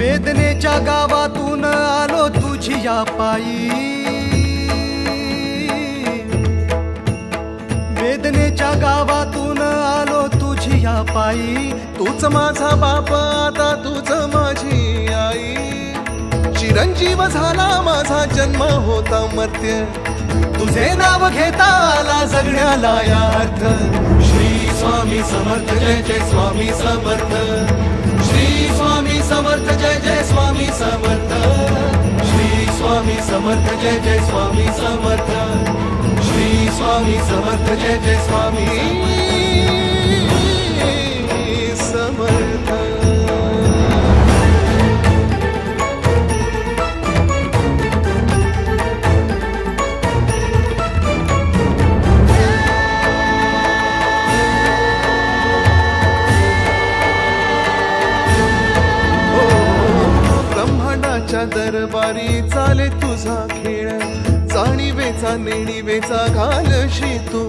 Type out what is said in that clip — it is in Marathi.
वेदनेच्या गावातून आलो तुझ्या पायी, वेदनेच्या गावातून आलो तुझ्या पायी। तूच माझा बाप आता तूच माझी आई, चिरंजीव झाला माझा जन्म होता मर्त्य, तुझे नाव घेता आला जगण्याला अर्थ। श्री स्वामी समर्थ जय जय स्वामी समर्थ, श्री स्वामी समर्थ जय जय स्वामी समर्थ, श्री स्वामी समर्थ जय जय स्वामी समर्थ, श्री स्वामी समर्थ जय जय स्वामी समर्थ। ब्रह्मांडाच्या दरबारी चाले तुझा खेळ, जाणीवेचा नेणीवेचा घालशी तू,